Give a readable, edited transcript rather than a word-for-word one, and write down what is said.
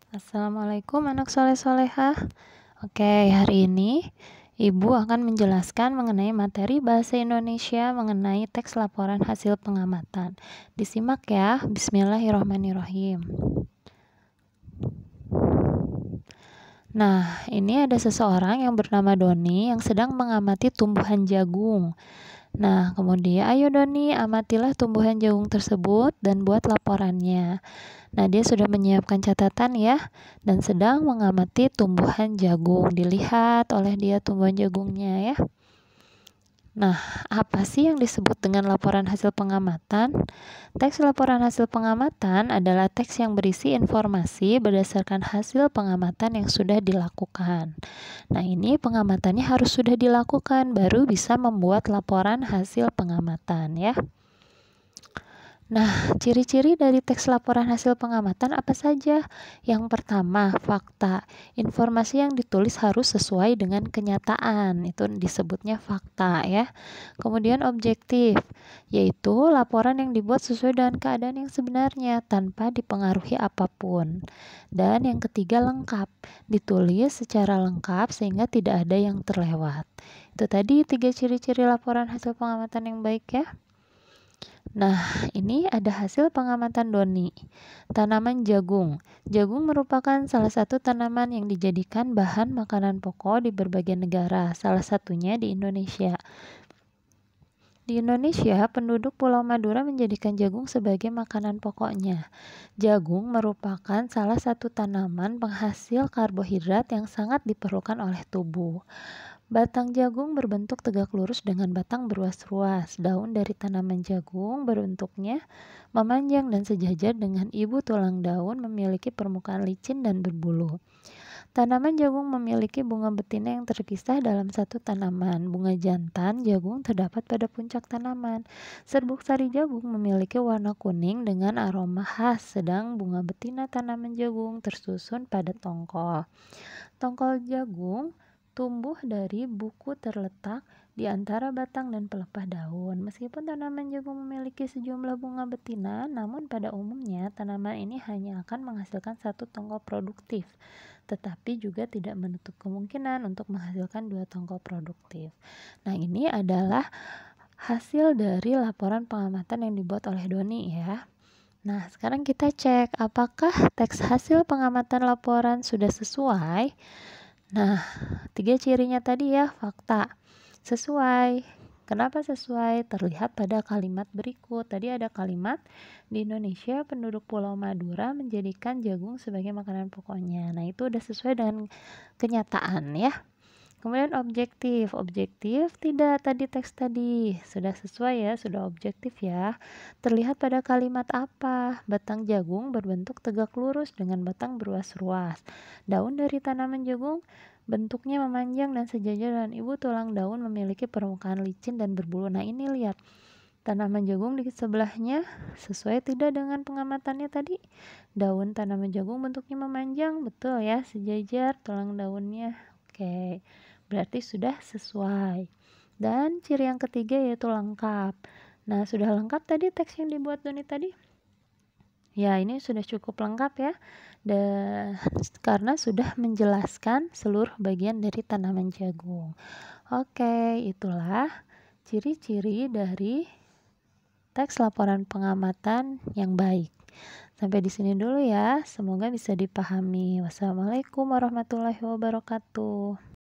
Assalamualaikum anak soleh-solehah. Oke, hari ini Ibu akan menjelaskan mengenai materi bahasa Indonesia mengenai teks laporan hasil pengamatan. Disimak ya, bismillahirrahmanirrahim. Nah, ini ada seseorang yang bernama Doni yang sedang mengamati tumbuhan jagung. Nah, kemudian ayo Doni, amatilah tumbuhan jagung tersebut dan buat laporannya. Nah, dia sudah menyiapkan catatan ya, dan sedang mengamati tumbuhan jagung. Dilihat oleh dia tumbuhan jagungnya ya. Nah, apa sih yang disebut dengan laporan hasil pengamatan? Teks laporan hasil pengamatan adalah teks yang berisi informasi berdasarkan hasil pengamatan yang sudah dilakukan. Nah, ini pengamatannya harus sudah dilakukan, baru bisa membuat laporan hasil pengamatan ya. Nah, ciri-ciri dari teks laporan hasil pengamatan apa saja? Yang pertama, fakta. Informasi yang ditulis harus sesuai dengan kenyataan. Itu disebutnya fakta ya. Kemudian objektif, yaitu laporan yang dibuat sesuai dengan keadaan yang sebenarnya tanpa dipengaruhi apapun. Dan yang ketiga, lengkap. Ditulis secara lengkap sehingga tidak ada yang terlewat. Itu tadi 3 ciri-ciri laporan hasil pengamatan yang baik ya. Nah, ini ada hasil pengamatan Doni. Tanaman jagung. Jagung merupakan salah satu tanaman yang dijadikan bahan makanan pokok di berbagai negara, salah satunya di Indonesia. Di Indonesia, penduduk Pulau Madura menjadikan jagung sebagai makanan pokoknya. Jagung merupakan salah satu tanaman penghasil karbohidrat yang sangat diperlukan oleh tubuh. Batang jagung berbentuk tegak lurus dengan batang beruas-ruas. Daun dari tanaman jagung berbentuknya memanjang dan sejajar dengan ibu tulang daun, memiliki permukaan licin dan berbulu. Tanaman jagung memiliki bunga betina yang terpisah dalam satu tanaman. Bunga jantan jagung terdapat pada puncak tanaman. Serbuk sari jagung memiliki warna kuning dengan aroma khas, sedang bunga betina tanaman jagung tersusun pada tongkol. Tongkol jagung tumbuh dari buku terletak di antara batang dan pelepah daun. Meskipun tanaman jagung memiliki sejumlah bunga betina, namun pada umumnya tanaman ini hanya akan menghasilkan satu tongkol produktif, tetapi juga tidak menutup kemungkinan untuk menghasilkan 2 tongkol produktif. Nah, ini adalah hasil dari laporan pengamatan yang dibuat oleh Doni ya. Nah, sekarang kita cek apakah teks hasil pengamatan laporan sudah sesuai. Nah, 3 cirinya tadi ya, fakta. Sesuai. Kenapa sesuai? Terlihat pada kalimat berikut. Tadi ada kalimat, di Indonesia penduduk Pulau Madura menjadikan jagung sebagai makanan pokoknya. Nah, itu udah sesuai dengan kenyataan ya. Kemudian objektif. Objektif tidak, tadi teks tadi sudah sesuai ya, sudah objektif ya. Terlihat pada kalimat apa? Batang jagung berbentuk tegak lurus dengan batang beruas-ruas. Daun dari tanaman jagung bentuknya memanjang dan sejajar dengan ibu tulang daun, memiliki permukaan licin dan berbulu. Nah, ini lihat. Tanaman jagung di sebelahnya sesuai tidak dengan pengamatannya tadi? Daun tanaman jagung bentuknya memanjang, betul ya, sejajar tulang daunnya. Oke, berarti sudah sesuai. Dan ciri yang ketiga yaitu lengkap. Nah, sudah lengkap tadi teks yang dibuat Doni tadi? Ya, ini sudah cukup lengkap ya. Dan karena sudah menjelaskan seluruh bagian dari tanaman jagung. Oke, itulah ciri-ciri dari teks laporan pengamatan yang baik. Sampai di sini dulu ya. Semoga bisa dipahami. Wassalamualaikum warahmatullahi wabarakatuh.